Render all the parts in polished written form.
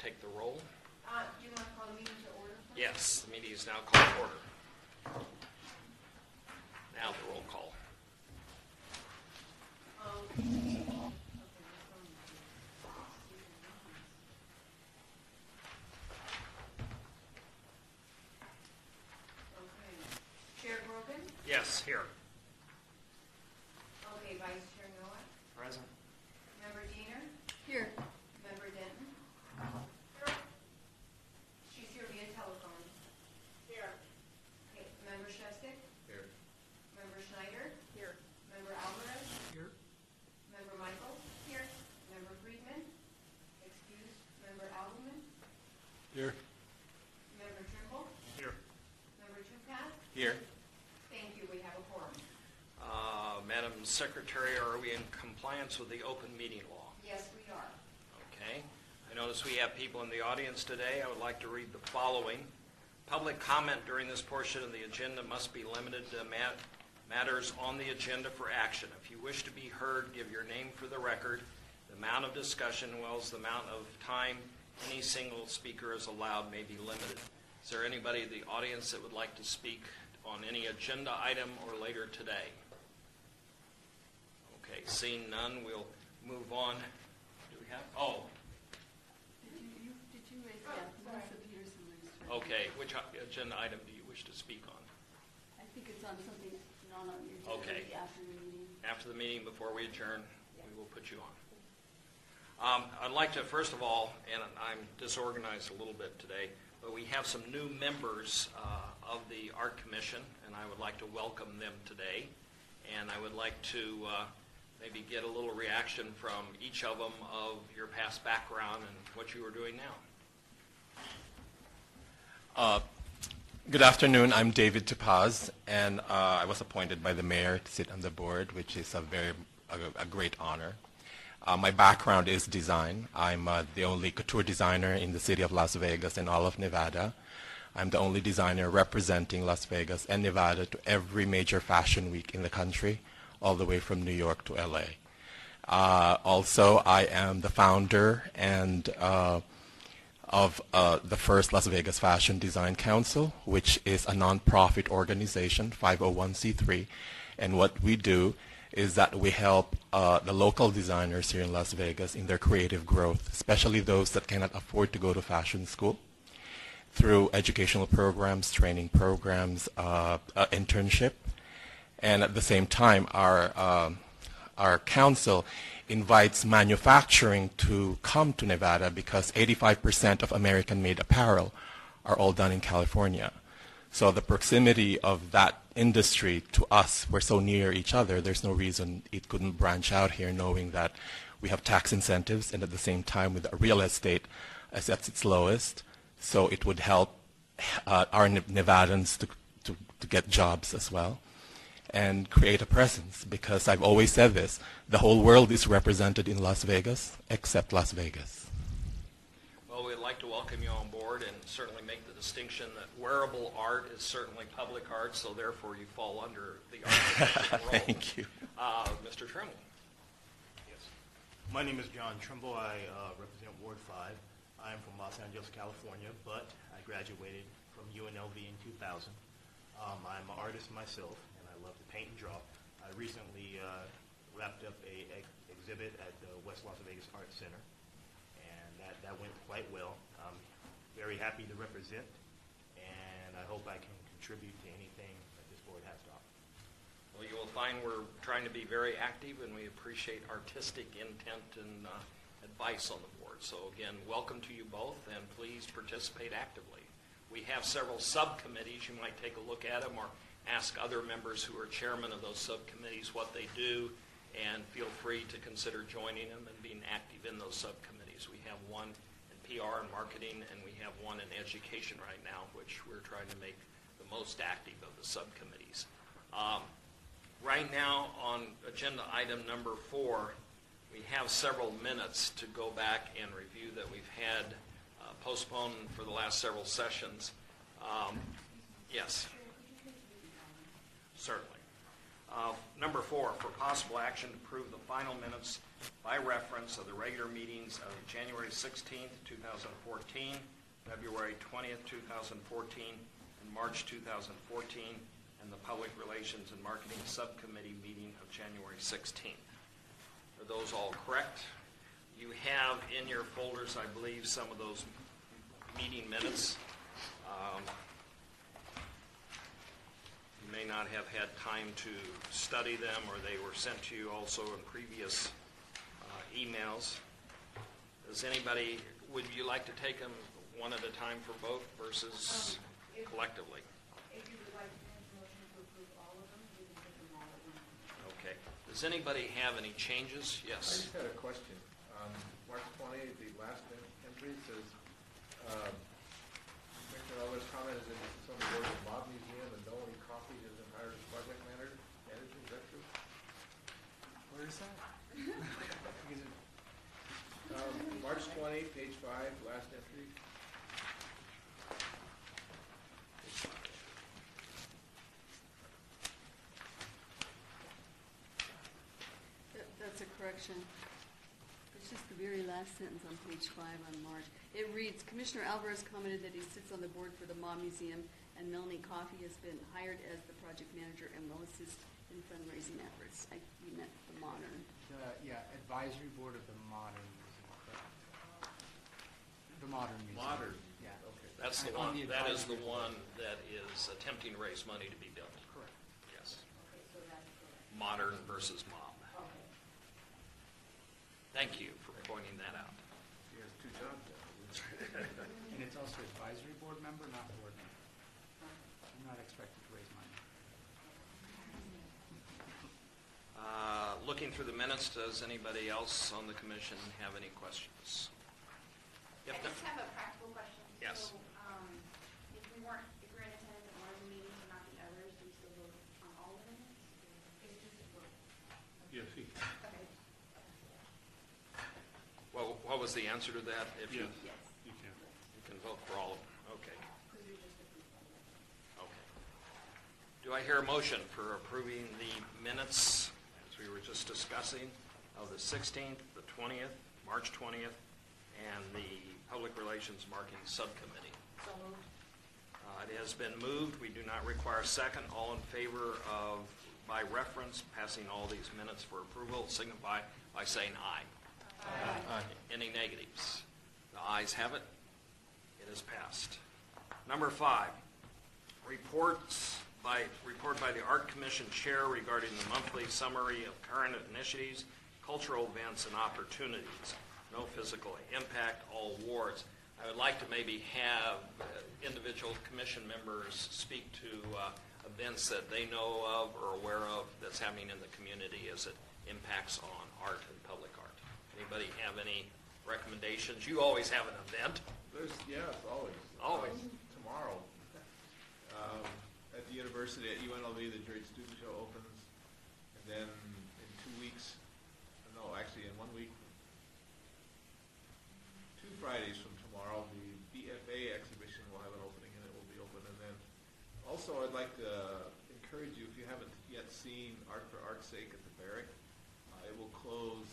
take the roll? Do you want to call the meeting to order? Yes, the meeting is now called to order. Now the roll call. Chair Brogan? Yes, here. Okay, Vice Chair Noah? Present. Member Diener? Here. Member Denton? She's here via telephone. Here. Okay, Member Shestak? Here. Member Schneider? Here. Member Alvarez? Here. Member Michael? Here. Member Friedman? Excuse. Member Alderman? Here. Member Trimble? Here. Member Tupac? Here. Thank you, we have a quorum. Madam Secretary, are we in compliance with the open meeting law? Yes, we are. Okay. I notice we have people in the audience today. I would like to read the following. Public comment during this portion of the agenda must be limited to matters on the agenda for action. If you wish to be heard, give your name for the record. The amount of discussion, as well as the amount of time any single speaker is allowed, may be limited. Is there anybody in the audience that would like to speak on any agenda item or later today? Okay, seeing none, we'll move on. Do we have? Oh, Did you raise, yeah, Melissa Peterson raised her. okay. Which agenda item do you wish to speak on? I think it's on something not on your agenda. Okay. Maybe after the meeting. After the meeting, before we adjourn, we will put you on. I'd like to, first of all, and I'm disorganized a little bit today, but we have some new members of the Art Commission, and I would like to welcome them today. And I would like to maybe get a little reaction from each of them of your past background and what you are doing now. Good afternoon. I'm David Topaz, and I was appointed by the mayor to sit on the board, which is a great honor. My background is design. I'm the only couture designer in the city of Las Vegas and all of Nevada. I'm the only designer representing Las Vegas and Nevada to every major fashion week in the country, all the way from New York to LA. Also, I am the founder and of the first Las Vegas Fashion Design Council, which is a nonprofit organization, 501c3. And what we do is that we help the local designers here in Las Vegas in their creative growth, especially those that cannot afford to go to fashion school, through educational programs, training programs, internship. And at the same time, our council invites manufacturing to come to Nevada because 85% of American-made apparel are all done in California. So the proximity of that industry to us, we're so near each other, there's no reason it couldn't branch out here, knowing that we have tax incentives, and at the same time with real estate is at its lowest. So it would help our Nevadans to get jobs as well and create a presence, because I've always said this, the whole world is represented in Las Vegas except Las Vegas. Well, we'd like to welcome you on board and certainly make the distinction that wearable art is certainly public art, so therefore you fall under the art role. Thank you. Mr. Trimble. Yes. My name is John Trimble. I represent Ward 5. I'm from Los Angeles, California, but I graduated from UNLV in 2000. I'm an artist myself, and I love to paint and draw. I recently wrapped up a exhibit at the West Las Vegas Art Center, and that went quite well. I'm very happy to represent, and I hope I can contribute to anything that this board has to offer. Well, you will find we're trying to be very active, and we appreciate artistic intent and advice on the board. So again, welcome to you both, and please participate actively. We have several subcommittees. You might take a look at them or ask other members who are chairmen of those subcommittees what they do, and feel free to consider joining them and being active in those subcommittees. We have one in PR and marketing, and we have one in education right now, which we're trying to make the most active of the subcommittees. Right now on agenda item number 4, we have several minutes to go back and review that we've had postponed for the last several sessions. Yes, certainly. Number 4, for possible action to approve the final minutes by reference of the regular meetings of January 16th, 2014, February 20th, 2014, and March 2014, and the Public Relations and Marketing Subcommittee meeting of January 16th. Are those all correct? You have in your folders, I believe, some of those meeting minutes. You may not have had time to study them, or they were sent to you also in previous emails. Does anybody, would you like to take them one at a time for both versus collectively? If you would like to make a motion to approve all of them, we can take them all at once. Okay. Does anybody have any changes? I Yes. just had a question. March 20, the last entry says, Commissioner Alvarez commented that this is on the board of the Mob Museum and Melanie Coffey has been hired as project manager. Is that true? Where is that? March 20, page 5, last entry. That's a correction. It's just the very last sentence on page 5 on March. It reads, Commissioner Alvarez commented that he sits on the board for the Mob Museum, and Melanie Coffey has been hired as the project manager and will assist in fundraising efforts. You meant the modern. Advisory Board of the Modern Museum, correct? The Modern Museum. Modern. Yeah. Okay. That's the On one, the that is the advisory one that is attempting to raise money to be built. Correct. Yes. Okay, so that's correct. Modern versus mob. Okay. Thank you for pointing that out. He has two jobs now. And it's also advisory board member, not board member. I'm not expected to raise money. Looking through the minutes, does anybody else on the commission have any questions? I If not- just have a practical question. Yes. So, if we're in attendance at one of the meetings and not the others, do we still vote on all of the minutes? It's just a vote. Yes, he. Okay. Well, what was the answer to that? If you Yes. You can. you can vote for all of them. Okay. Because we just approved all of them. Okay. Do I hear a motion for approving the minutes, as we were just discussing, of the 16th, the 20th, March 20th, and the Public Relations Marketing Subcommittee? So moved. It has been moved. We do not require a second. All in favor of, by reference, passing all these minutes for approval, signify by saying aye. Aye. Any negatives? The ayes have it. It is passed. Number 5, report by the Art Commission Chair regarding the monthly summary of current initiatives, cultural events, and opportunities. No physical impact, all awards. I would like to maybe have individual commission members speak to events that they know of or aware of that's happening in the community as it impacts on art and public art. Anybody have any recommendations? You always have an event. There's, yes, always. Always. Tomorrow, at the university, at UNLV, the Great Student Show opens, and then in 2 weeks, no, actually in 1 week, 2 Fridays from tomorrow, the BFA exhibition will have an opening, and it will be open. And then, also, I'd like to encourage you, if you haven't yet seen Art for Art's Sake at the Barrack, it will close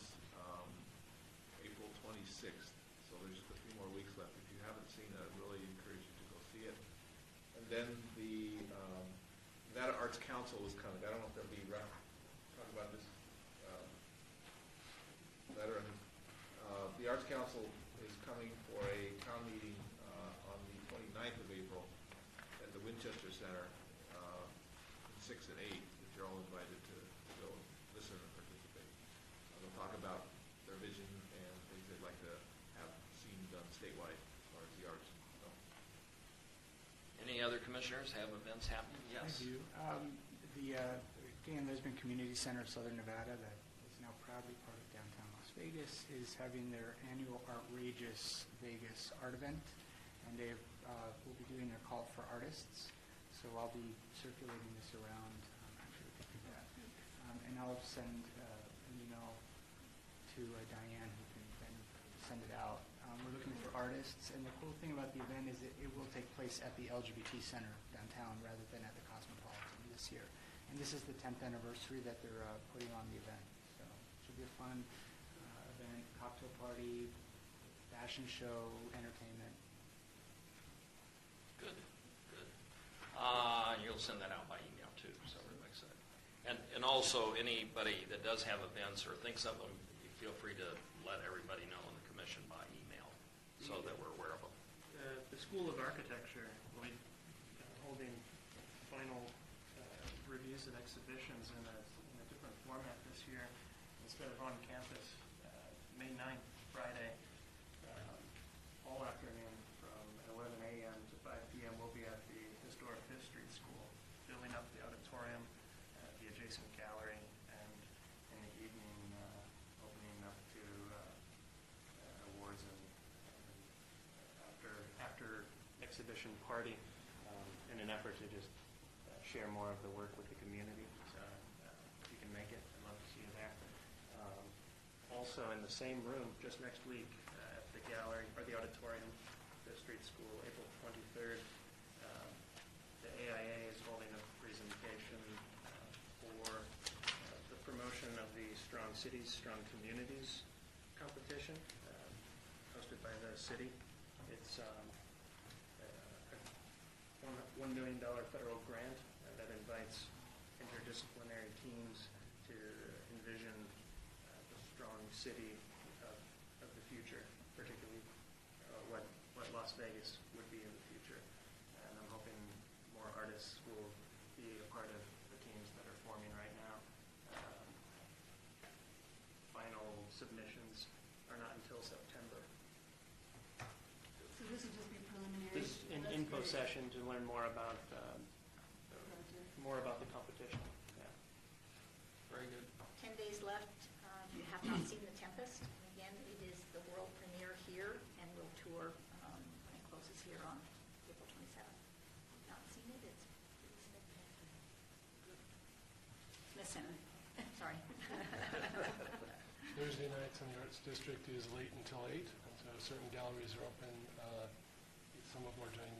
April 26th, so there's just a few more weeks left. If you haven't seen it, I'd really encourage you to go see it. And then the Nevada Arts Council is coming. I don't know if there'll be talk about this veteran. The Arts Council is coming for a town meeting on the 29th of April at the Winchester Center, 6 and 8, if you're all invited to go listen and participate. They'll talk about their vision and things they'd like to have seen done statewide as far as the arts. So, Any other commissioners have events happening? Yes. I do. Again, Lisbon Community Center of Southern Nevada, that is now proudly part of downtown Las Vegas, is having their annual Outrageous Vegas art event, and they will be doing their call for artists. So I'll be circulating this around. Actually, we can do that. And I'll send an email to Diane, who can then send it out. We're looking for artists, and the cool thing about the event is it will take place at the LGBT Center downtown rather than at the Cosmopolitan this year. And this is the 10th anniversary that they're putting on the event. So it should be a fun event, cocktail party, fashion show, entertainment. Good, good. You'll send that out by email too, so everybody's excited. And also, anybody that does have events or thinks of them, you feel free to let everybody know in the commission by email so that we're aware of them. The School of Architecture will be holding final reviews and exhibitions in a different format this year. Instead of on campus, May 9th, Friday, all afternoon from 11 a.m. to 5 p.m. We'll be at the historic Fifth Street School, filling up the auditorium, the adjacent gallery, and in the evening opening up to awards and after exhibition party in an effort to just share more of the work with the community. So if you can make it, I'd love to see you there. Also in the same room, just next week at the gallery, or the auditorium, Fifth Street School, April 23rd, the AIA is holding a presentation for the promotion of the Strong Cities, Strong Communities competition hosted by the city. It's a $1 million federal grant that invites interdisciplinary teams to envision the strong city of the future, particularly what Las Vegas would be in the future. And I'm hoping more artists will be a part of the teams that are forming right now. Final submissions are not until September. So this will just be preliminary? This That's info great. session to learn more about the competition. Yeah. Very good. 10 days left. You have not seen The Tempest. Again, it is the world premiere here and will tour when it closes here on April 27th. Not seen it? It's missing. Sorry. Thursday nights in the Arts District is late until 8, and so certain galleries are open. Some of them are doing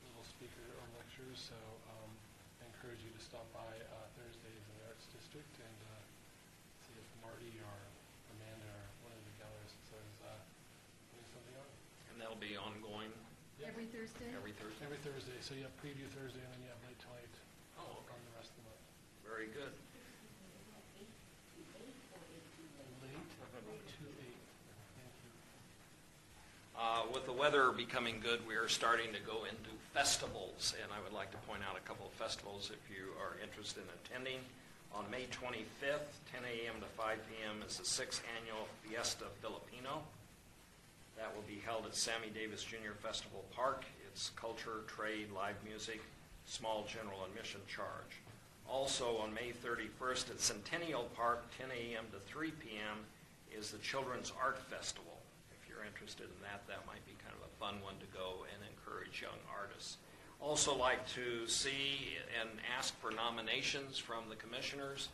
little speaker or lectures, so I encourage you to stop by Thursdays in the Arts District and see if Marty or Amanda or one of the galleries is putting something on. And that'll be ongoing Yeah. Every Thursday? every Thursday? Every Thursday, so you have preview Thursday and then you have late till 8 Oh, okay. on the rest of the month. Very good. Late to 8. Thank you. With the weather becoming good, we are starting to go into festivals, and I would like to point out a couple of festivals if you are interested in attending. On May 25th, 10 a.m. to 5 p.m. is the 6th Annual Fiesta Filipino. That will be held at Sammy Davis Jr. Festival Park. It's culture, trade, live music, small general admission charge. Also on May 31st at Centennial Park, 10 a.m. to 3 p.m. is the Children's Art Festival. If you're interested in that, that might be kind of a fun one to go and encourage young artists. Also like to see and ask for nominations from the commissioners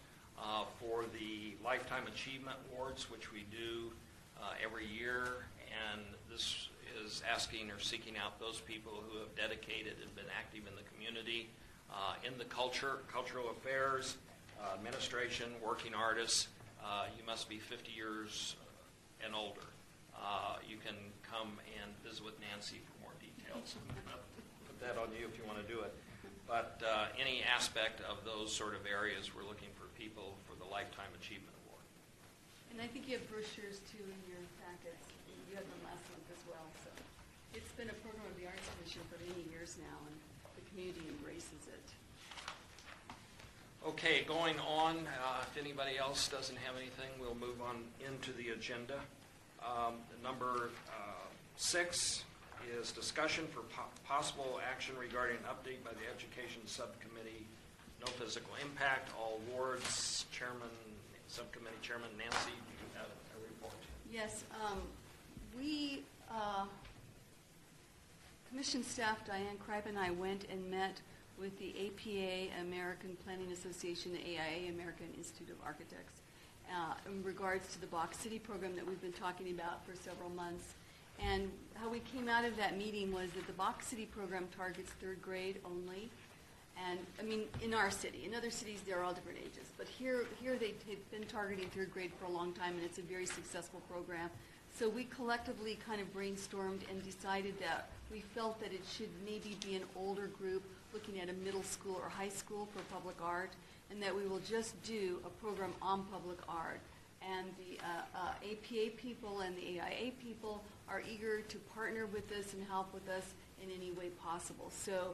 for the Lifetime Achievement Awards, which we do every year. And this is asking or seeking out those people who have dedicated and been active in the community, in the cultural affairs, administration, working artists. You must be 50 years and older. You can come and visit with Nancy for more details. Put that on you if you want to do it. But any aspect of those sort of areas, we're looking for people for the Lifetime Achievement Award. And I think you have brochures too in your packets. You had them last month as well. So it's been a program of the Arts Commission for many years now, and the community embraces it. Okay, going on, if anybody else doesn't have anything, we'll move on into the agenda. Number 6 is discussion for possible action regarding an update by the Education Subcommittee, no physical impact, all wards. Subcommittee Chairman Nancy, do you have a report? Yes, we, Commission staff Diane Kripe and I went and met with the APA, American Planning Association, the AIA, American Institute of Architects, in regards to the Box City program that we've been talking about for several months. And how we came out of that meeting was that the Box City program targets third grade only, And, I mean, in our city. In other cities, they're all different ages. But here they've been targeting third grade for a long time, and it's a very successful program. So we collectively kind of brainstormed and decided that we felt that it should maybe be an older group looking at a middle school or high school for public art, and that we will just do a program on public art. And the APA people and the AIA people are eager to partner with us and help with us in any way possible. So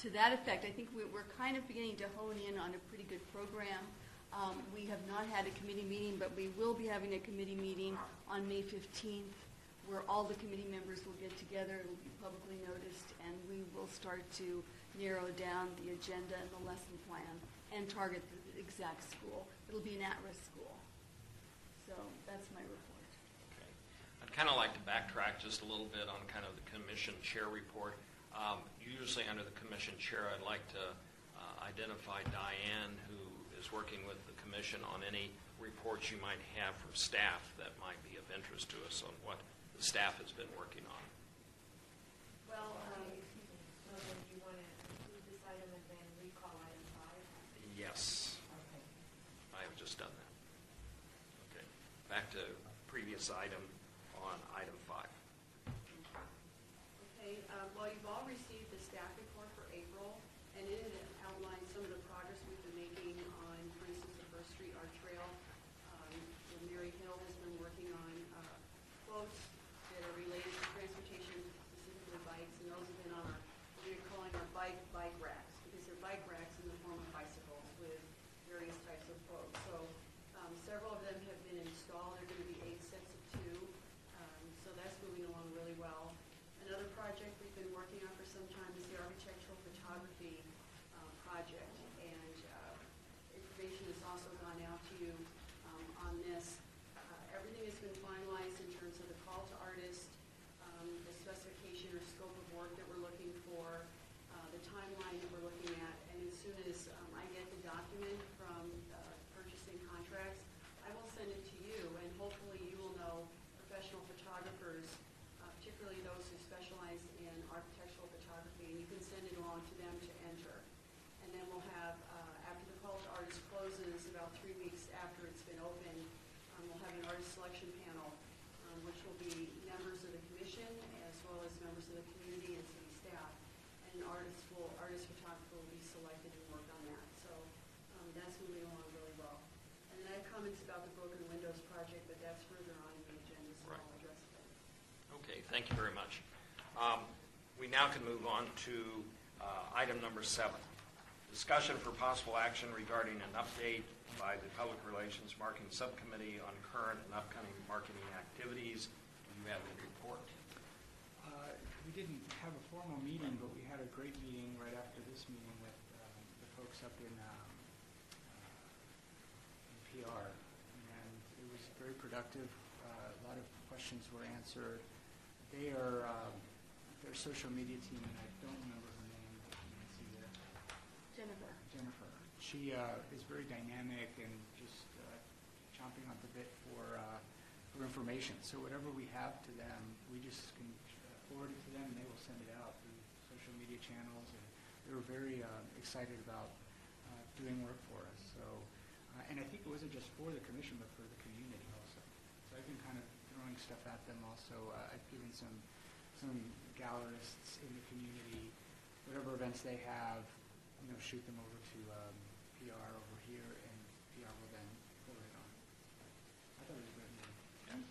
to that effect, I think we're kind of beginning to hone in on a pretty good program. We have not had a committee meeting, but we will be having a committee meeting on May 15th, where all the committee members will get together. It will be publicly noticed, and we will start to narrow down the agenda and the lesson plan and target the exact school. It'll be an at-risk school. So that's my report. Okay. I'd kind of like to backtrack just a little bit on kind of the commission chair report. Usually under the commission chair, I'd like to identify Diane, who is working with the commission on any reports you might have from staff that might be of interest to us on what the staff has been working on. Well, so then you want to include this item and then recall item 5? Yes. Okay. I have just done that. Okay. Back to previous item on item 5. Okay, well, you've all received the staff report for April, and in it outlines some of the progress we've been making on, for instance, the First Street Art Trail. Mary Hill has been working on quotes that are related to transportation, specifically bikes, and those have been on our, we're calling our bike racks, because they're bike racks in the form of bicycles with various types of quotes. So several of them have been installed. They're going to be 8 sets of 2, so that's moving along really well. Another project we've been working on for some time is the architectural photography project, and information has also gone out to you on this. Everything has been finalized in terms of the call to artists, the specification or scope of work that we're looking for, the timeline that we're looking at, and as soon as I get the document from purchasing contracts, I will send it to you, and hopefully you will know professional photographers, particularly those who specialize in architectural photography, and you can send it along to them to enter. And then we'll have, after the call to artists closes, about 3 weeks after it's been opened, we'll have an artist selection panel, which will be members of the commission as well as members of the community and city staff. And an artist photographer will be selected and work on that. So that's moving along really well. And then I have comments about the Broken Windows project, but that's further on in the agenda, so Right. I'll address that. Okay, thank you very much. We now can move on to item number 7. Discussion for possible action regarding an update by the Public Relations Marketing Subcommittee on current and upcoming marketing activities. Do you have a report? We didn't have a formal meeting, but we had a great meeting right after this meeting with the folks up in PR, and it was very productive. A lot of questions were answered. They are their social media team, and I don't remember her name. Nancy, Jennifer. She is very dynamic and just chomping on the bit for information. So whatever we have to them, we just can forward it to them, and they will send it out through social media channels. And they were very excited about doing work for us. So, and I think it wasn't just for the commission, but for the community also. So I've been kind of throwing stuff at them also. I've given some gallerists in the community, whatever events they have, shoot them over to PR over here, and PR will then forward it on. I thought it was a great meeting. Yeah.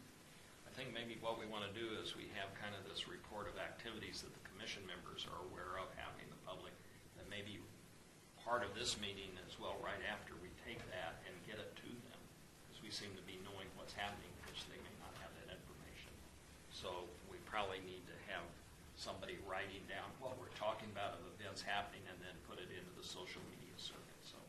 I think maybe what we want to do is we have kind of this report of activities that the commission members are aware of, having the public, that maybe part of this meeting as well, right after we take that and get it to them, because we seem to be knowing what's happening, which they may not have that information. So we probably need to have somebody writing down what we're talking about of events happening and then put it into the social media circuit. So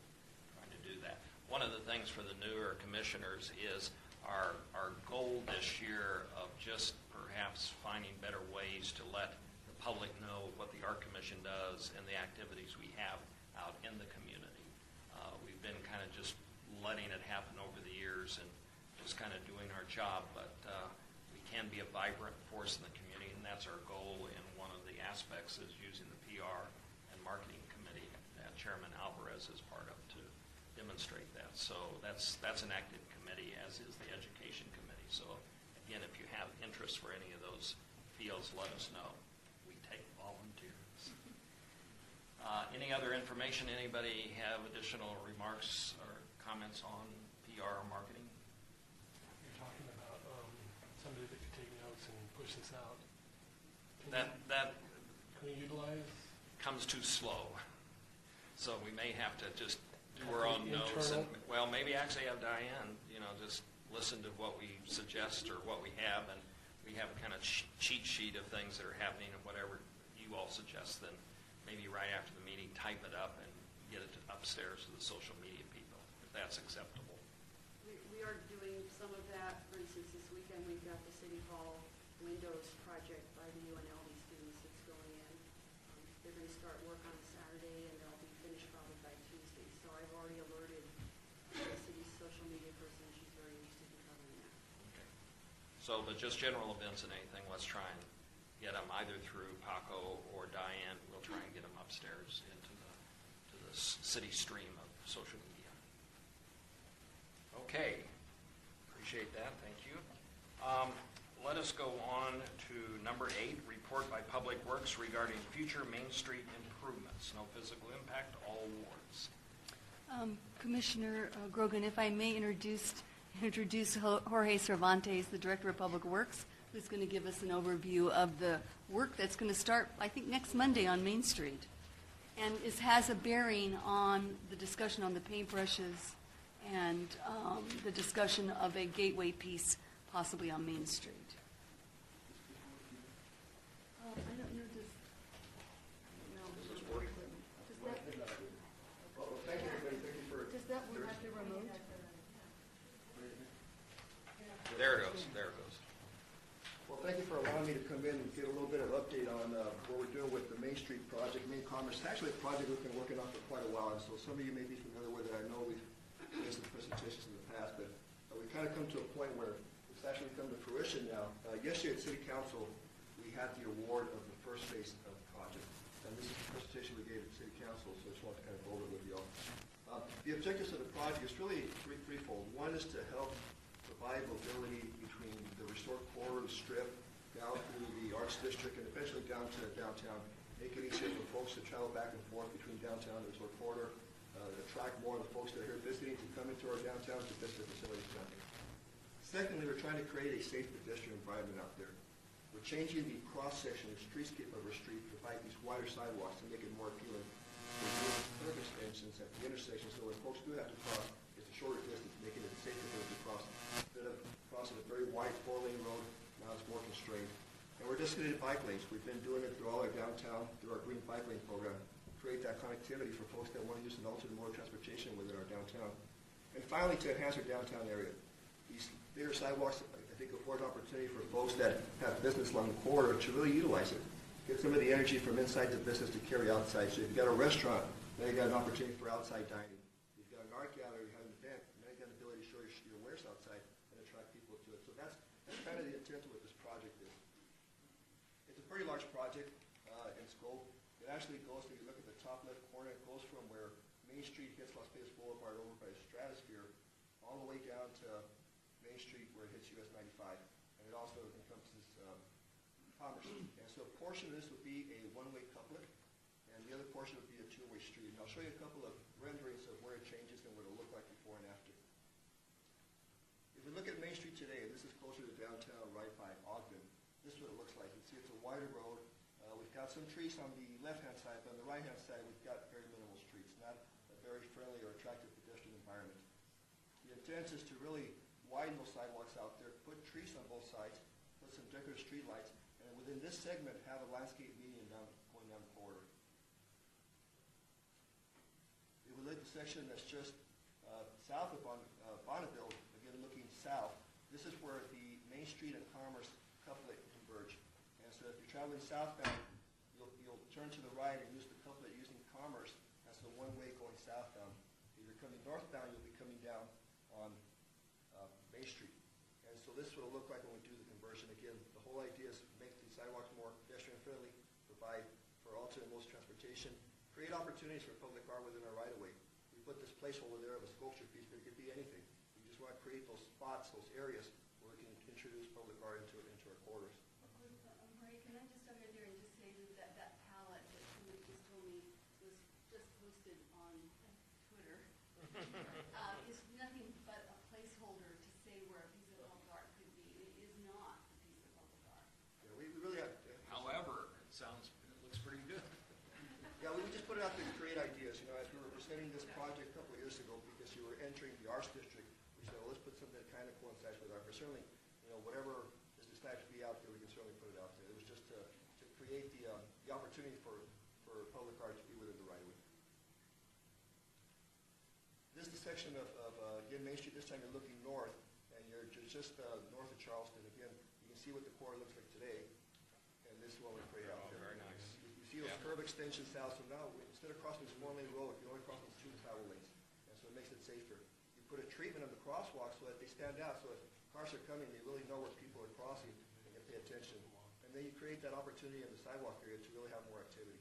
trying to do that. One of the things for the newer commissioners is our goal this year of just perhaps finding better ways to let the public know what the Art Commission does and the activities we have out in the community. We've been kind of just letting it happen over the years and just kind of doing our job, but we can be a vibrant force in the community, and that's our goal. And one of the aspects is using the PR and marketing committee that Chairman Alvarez is part of to demonstrate that. So that's an active committee, as is the Education Committee. So again, if you have interest for any of those fields, let us know. We take volunteers. Any other information? Anybody have additional remarks or comments on PR or marketing? You're talking about somebody that could take notes and push this out. That Can we utilize? comes too slow. So we may have to just do our own notes. And, well, maybe actually have Diane, just listen to what we suggest or what we have, and we have a kind of cheat sheet of things that are happening and whatever you all suggest, then maybe right after the meeting, type it up and get it upstairs to the social media people, if that's acceptable. We are doing some of that. For instance, this weekend, we've got the City Hall Windows project by the UNLV students that's going in. They're going to start work on Saturday, and they'll be finished probably by Tuesday. So I've already alerted the city's social media person, and she's very interested in covering that. Okay. So, but just general events and anything, let's try and get them either through Paco or Diane. We'll try and get them upstairs into the city stream of social media. Okay. Appreciate that. Thank you. Let us go on to number 8, report by Public Works regarding future Main Street improvements. No physical impact, all wards. Commissioner Grogan, if I may introduce Jorge Cervantes, the Director of Public Works, who's going to give us an overview of the work that's going to start, I think, next Monday on Main Street. And it has a bearing on the discussion on the paintbrushes and the discussion of a gateway piece possibly on Main Street. I don't know, does that work at the remote? There it goes. There it goes. Well, thank you for allowing me to come in and get a little bit of update on what we're doing with the Main Street project, Main Commerce. It's actually a project we've been working on for quite a while, and so some of you may be familiar with it. I know we've made some presentations in the past, but we've kind of come to a point where it's actually come to fruition now. Yesterday at City Council, we had the award of the first phase of the project, and this is the presentation we gave at City Council, so I just wanted to kind of go over it with you all. The objectives of the project is really threefold. One is to help provide mobility between the restored corridor, the strip, down through the Arts District, and eventually down to downtown. Make it easier for folks to travel back and forth between downtown and the restored corridor. Attract more of the folks that are here visiting to come into our downtown to visit the facilities down here. Secondly, we're trying to create a safe pedestrian environment out there. We're changing the cross-section, the streetscape of our street to provide these wider sidewalks to make it more appealing. We're doing curb extensions at the intersection, so when folks do have to cross, it's a shorter distance, making it safer for them to cross. Instead of crossing a very wide 4-lane road, now it's more constrained. And we're designated bike lanes. We've been doing it through all our downtown, through our green bike lane program, create that connectivity for folks that want to use an alternate mode of transportation within our downtown. And finally, to enhance our downtown area. These bigger sidewalks, I think, afford an opportunity for folks that have business along the corridor to really utilize it. Get some of the energy from inside the business to carry outside. So if you've got a restaurant, now you've got an opportunity for outside dining. If you've got an art gallery, you have an event, now you've got the ability to show your wares outside and attract people to it. So that's kind of the intent of what this project is. It's a pretty large project in scope. It actually goes, if you look at the top left corner, it goes from where Main Street hits Las Vegas Boulevard over by Stratosphere, all the way down to Main Street where it hits US 95. And it also encompasses Commerce. And so a portion of this would be a one-way couplet, and the other portion would be a two-way street. And I'll show you a couple of renderings of where it changes and what it'll look like before and after. If we look at Main Street today, this is closer to downtown, right by Ogden. This is what it looks like. You can see it's a wider road. We've got some trees on the left-hand side, but on the right-hand side, we've got very minimal streets, not a very friendly or attractive pedestrian environment. The intent is to really widen those sidewalks out there, put trees on both sides, put some decorative street lights, and within this segment, have a landscape median going down the corridor. If we look at the section that's just south of Bonneville, again looking south, this is where the Main Street and Commerce couplet converge. And so if you're traveling southbound, you'll turn to the right and use the couplet using Commerce as the one-way going southbound. If you're coming northbound, you'll be coming down on Main Street. And so this is what it'll look like when we do the conversion. Again, the whole idea is to make the sidewalks more pedestrian-friendly, provide for alternate modes of transportation, create opportunities for public art within our right-of-way. We put this placeholder there of a sculpture piece, but it could be anything. We just want to create those spots, those areas where we can introduce public art into our corridors. Marie, can I just stop right there and just say that that palette that somebody just told me was just posted on Twitter is nothing but a placeholder to say where a piece of public art could be. It is not a piece of public art. Yeah, we really have. However, it looks pretty good. Yeah, we just put it out there to create ideas. You know, as we were presenting this project a couple of years ago, because you were entering the arts district, we said, well, let's put something that kind of coincides with art. But certainly, you know, whatever is decided to be out there, we can certainly put it out there. It was just to create the opportunity for public art to be within the right of way. This is the section of again, Main Street. This time you're looking north, and you're just north of Charleston. Again, you can see what the core looks like today, and this is what we create out there. Very nice. You see those curb extensions now, so now instead of crossing this one-lane road, you only cross these two travel lanes, and so it makes it safer. You put a treatment on the crosswalk so that they stand out, so if cars are coming, they really know where people are crossing and can pay attention. And then you create that opportunity in the sidewalk area to really have more activity.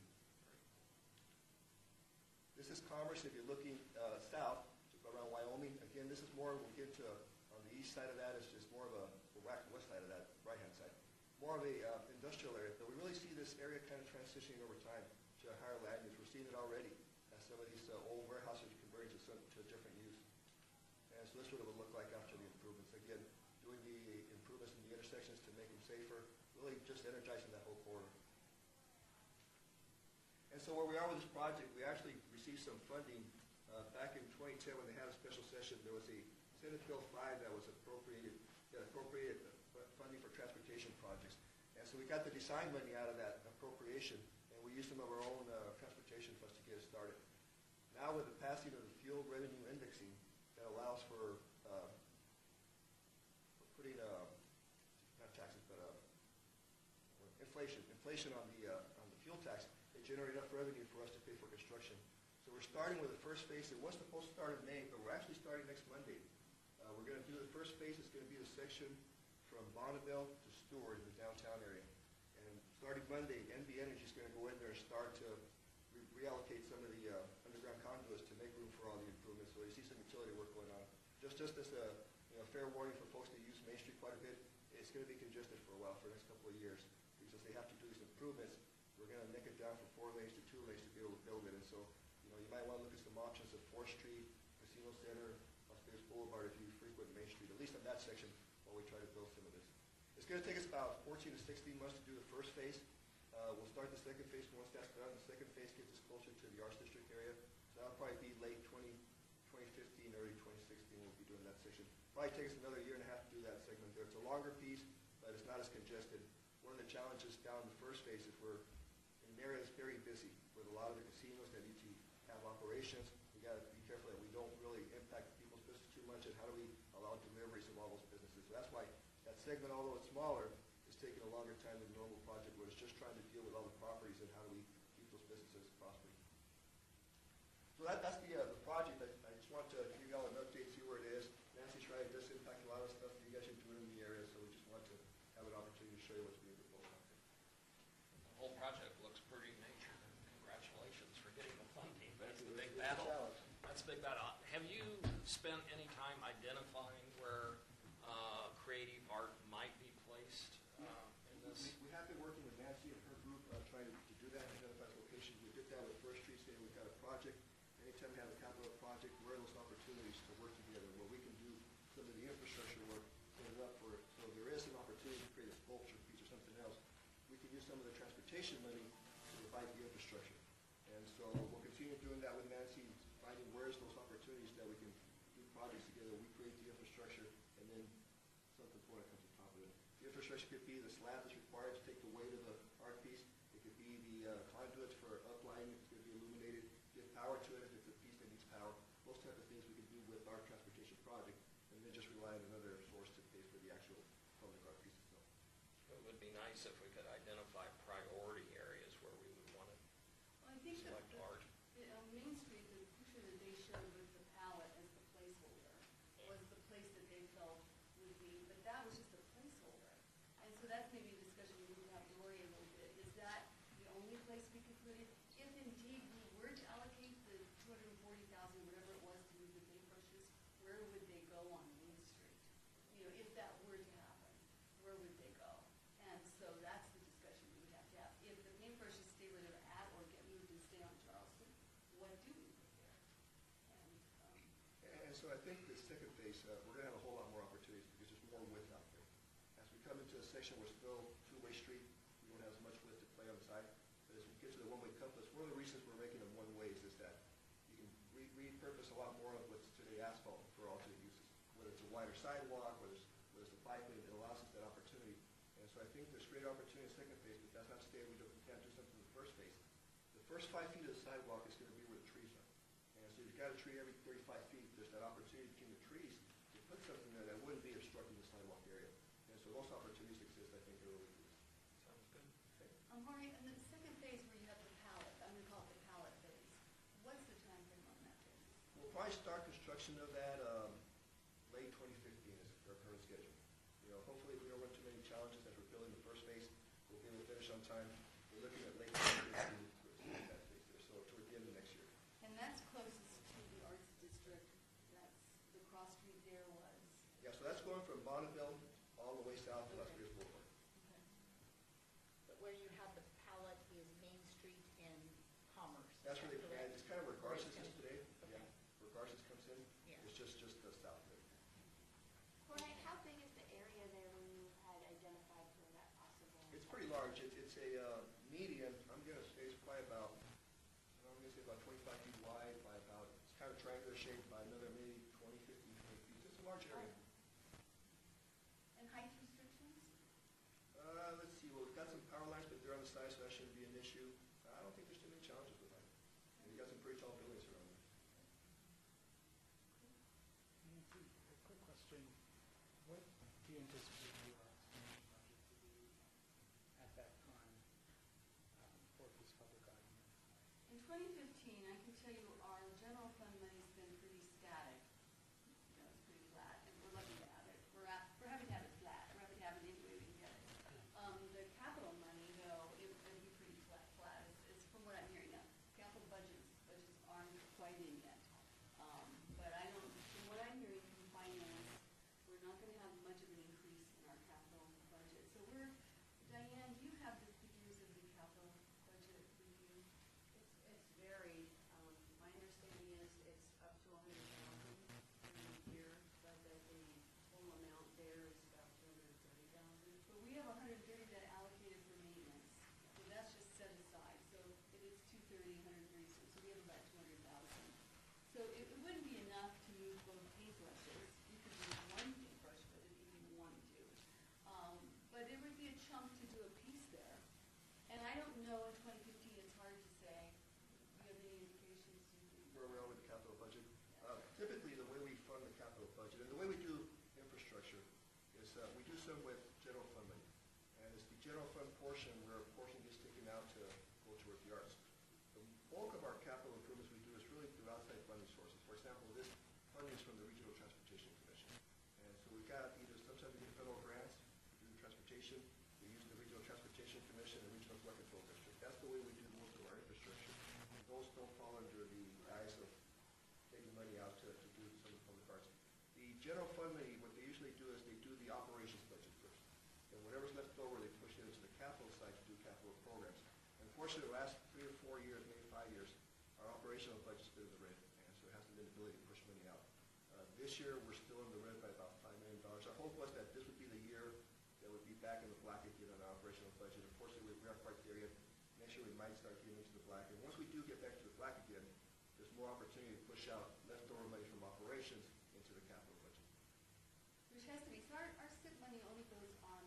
This is Commerce. If you're looking south around Wyoming, again, this is more, we'll get to on the east side of that is just more of a, west side of that, right-hand side, more of a industrial area. But we really see this area kind of transitioning over time to a higher land use. We're seeing it already as some of these old warehouses are converting to a different use. And so this is what it would look like after the improvements. Again, doing the improvements in the intersections to make them safer, really just energizing that whole corridor. And so where we are with this project, we actually received some funding back in 2010 when they had a special session. There was a Senate Bill 5 that was appropriated funding for transportation projects. And so we got the design money out of that appropriation, and we used some of our own transportation funds to get it started. Now with the passing of the fuel revenue indexing that allows for putting, not taxes, but inflation on the fuel tax, it generated enough revenue for us to pay for construction. So we're starting with the first phase. It was supposed to start in May, but we're actually starting next Monday. We're going to do the first phase. It's going to be the section from Bonneville to Stewart in the downtown area. And starting Monday, NV Energy is going to go in there and start to reallocate some of the underground conduits to make room for all the improvements. So you see some utility work going on. Just as a fair warning for folks that use Main Street quite a bit, it's going to be congested for a while, for the next couple of years, because they have to do these improvements. We're going to nick it down from 4 lanes to 2 lanes to be able to build it. And so, you might want to look at some options of 4th Street, Casino Center, Las Vegas Boulevard if you frequent Main Street, at least on that section, while we try to build some of this. It's going to take us about 14 to 16 months to do the first phase. We'll start the second phase once that's done. The second phase gets us closer to the Arts District area. So that'll probably be late 2015, early 2016 we'll be doing that section. Probably take us another year and a half to do that segment there. It's a longer piece, but it's not as congested. One of the challenges down in the first phase is we're in an area that's very busy with a lot of the casinos that need to have operations. We got to be careful that we don't really impact people's business too much, and how do we allow deliveries of all those businesses. So that's why that segment, although it's smaller, is taking a longer time than the normal project, where it's just trying to deal with all the properties and how do we keep those businesses prospering. So that's the project. I just want to give you all an update, see where it is. Nancy's right, it does impact a lot of stuff that you guys are doing in the area, so we just want to have an opportunity to show you what's being proposed out there. The whole project looks pretty major. Congratulations for getting the funding. That's the big It's a battle. challenge. That's a big battle. Have you spent any time identifying where creative art might be placed in this? We have been working with Nancy and her group trying to do that, identify locations. We did that with First Street, saying we've got a project. Anytime we have a capital project, where are those opportunities to work together, where we can do some of the infrastructure work, set it up for it. So there is an opportunity to create a sculpture piece or something else. We can use some of the transportation money to provide the infrastructure. And so we'll continue doing that with Nancy, finding where's those opportunities that we can do projects together. We create the infrastructure, and then something for it comes on top of it. The infrastructure could be the slab that's required to take the weight of the art piece. It could be the conduits for uplining. It's going to be illuminated. Give power to it if it's a piece that needs power. Those type of things we can do with our transportation project, and then just rely on another source to pay for the actual public art piece itself. It would be nice if we could identify priority areas where we would want to Well, I think that select art. on Main Street, the picture that they showed with the palette as the placeholder was the place that they felt would be, but that was just a placeholder. And so that's maybe a discussion we need to have Lori a little bit. Is that the only place we could put it? If indeed we were so I think the second phase, we're going to have a whole lot more opportunities because there's more width out there. As we come into a section where it's still two-way street, we don't have as much width to play on the side. But as we get to the one-way compass, one of the reasons we're making them one-ways is that you can repurpose a lot more of what's today asphalt for alternate uses. Whether it's a wider sidewalk, whether it's a bike lane, it allows us that opportunity. And so I think there's great opportunity in the second phase, but that's not to say we can't do something in the first phase. The first 5 feet of the sidewalk is going to be where the trees are. And so you've got a tree every 35 feet. There's that opportunity between the trees to put something there that wouldn't be obstructing the sidewalk area. And so those opportunities exist, I think, early. Sounds good. Okay. Jorge, in the second phase where you have the pallet, I'm going to call it the pallet phase, what's the time frame on that phase? We'll probably start construction of that late 2015 is our current schedule. You know, hopefully if we don't run too many challenges as we're building the first phase, we'll be able to finish on time. We're looking at late 2015 to start that phase there, so toward the end of next year. And that's closest to the Arts District. That's, the cross street there was. Yeah, so that's going from Bonneville all the way south to Las Okay. Vegas Boulevard. Okay. But where you have the pallet is Main Street and Commerce. is That's where that they correct? planned, it's kind of where Garces is today. Okay. Yeah, where Garces comes in. Yeah. It's just south of it. Jorge, how big is the area there when you had identified for that possible? It's pretty large. It's a median, I'm going to say it's probably about, I'm going to say about 25 feet wide by about, it's kind of triangular shaped by another maybe 20, 15, 20 feet. It's a large area. And height restrictions? Let's see, well, we've got some power lines, but they're on the side, so that shouldn't be an issue. I don't think there's too many challenges with that. And we've got some pretty tall buildings around there. Nancy, a quick question. What do you anticipate your estimated budget to be at that time for this public argument? In 2015, I can tell you our general fund money's been pretty static. You know, it's pretty flat, and we're lucky to have it. We're happy to have it flat. We're happy to have it any way we can get it. The capital money, though, it would be pretty flat. It's from what I'm hearing now. Capital budgets aren't quite in yet. But I don't, from what I'm hearing from finance, we're not going to have much of an increase in our capital budget. So Diane, do you have the figures of the capital budget review? It's varied. My understanding is it's up to 100,000 per year, but that the total amount there is about 230,000. But we have 130 that are allocated for maintenance, so that's just set aside. So if it's 230, 130, so we have about 200,000. So it wouldn't be enough to move both paintbrushes. You could move one paintbrush, but if you wanted to. But it would be a chunk to do a piece there. And I don't know, in 2015, it's hard to say. Do you have any indications? Where we are with the capital budget. Typically, the way we fund the capital budget, and the way we do infrastructure, is we do some with general fund money. And it's the general fund portion where a portion gets taken out to go toward the arts. The bulk of our capital improvements we do is really through outside funding sources. For example, this funding is from the Regional Transportation Commission. And so we've got either sometimes we get federal grants through the transportation, we use the Regional Transportation Commission and Regional Flood Control District. That's the way we do most of our infrastructure. Those don't fall under the eyes of taking money out to do some of the public arts. The general fund money, what they usually do is they do the operations budget first. And whatever's left over, they push it into the capital side to do capital programs. Unfortunately, the last 3 or 4 years, maybe 5 years, our operational budget's been in the red, and so it hasn't been the ability to push money out. This year, we're still in the red by about $5 million. Our hope was that this would be the year that would be back in the black again on our operational budget. Unfortunately, we aren't quite there yet. Next year, we might start getting into the black. And once we do get back to the black again, there's more opportunity to push out leftover money from operations into the capital budget. Which has to be, so our SIP money only goes on,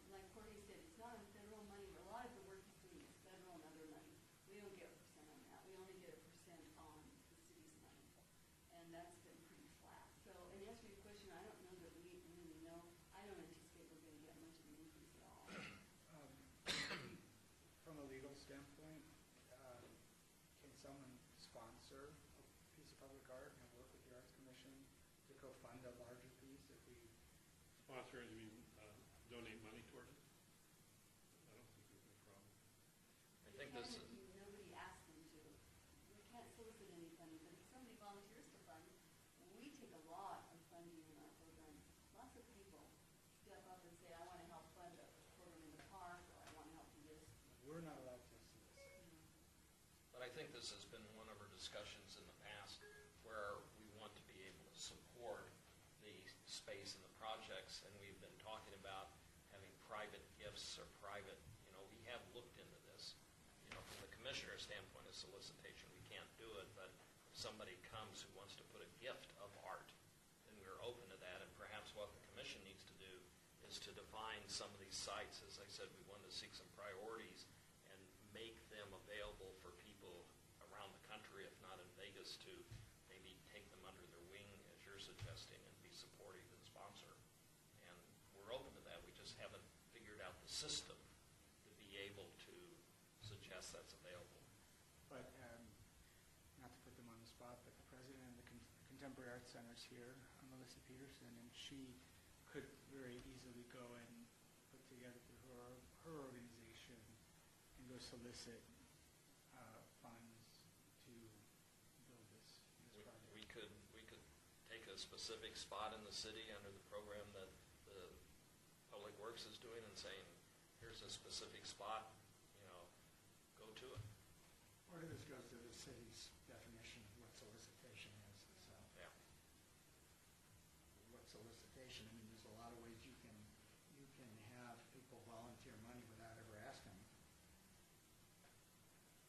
like Jorge said, it's not on federal money, but a lot of the work he's doing is federal and other money. We don't get a percent on that. We only get a percent on the city's money. And that's been pretty flat. So, in answer to your question, I don't know that we really know. I don't anticipate we're going to get much of an increase at all. From a legal standpoint, can someone sponsor a piece of public art and work with the Arts Commission to co-fund a larger piece if we? Sponsor, you mean donate money toward it? I don't think there's any problem. I think this is, Nobody asked them to. We can't solicit any funding, but if somebody volunteers to fund, we take a lot of funding in our program. Lots of people step up and say, I want to help fund a program in the park, or I want to help do this. We're not allowed to solicit. but I think this has been one of our discussions in the past where we want to be able space in the projects, and we've been talking about having private gifts or private, we have looked into this. From the commissioner's standpoint of solicitation, we can't do it, but if somebody comes who wants to put a gift of art, then we're open to that, and perhaps what the commission needs to do is to define some of these sites. As I said, we wanted to seek some priorities and make them available for people around the country, if not in Vegas, to maybe take them under their wing, as you're suggesting, and be supportive and sponsor. And we're open to that. We just haven't figured out the system to be able to suggest that's available. But, not to put them on the spot, but the president of the Contemporary Arts Center is here, Melissa Peterson, and she could very easily go and put together through her organization and go solicit funds to build this project. We could take a specific spot in the city under the program that the Public Works is doing and saying, here's a specific spot, go to it. Part of this goes to the city's definition of what solicitation is. So, Yeah. what solicitation? I mean, there's a lot of ways you can have people volunteer money without ever asking.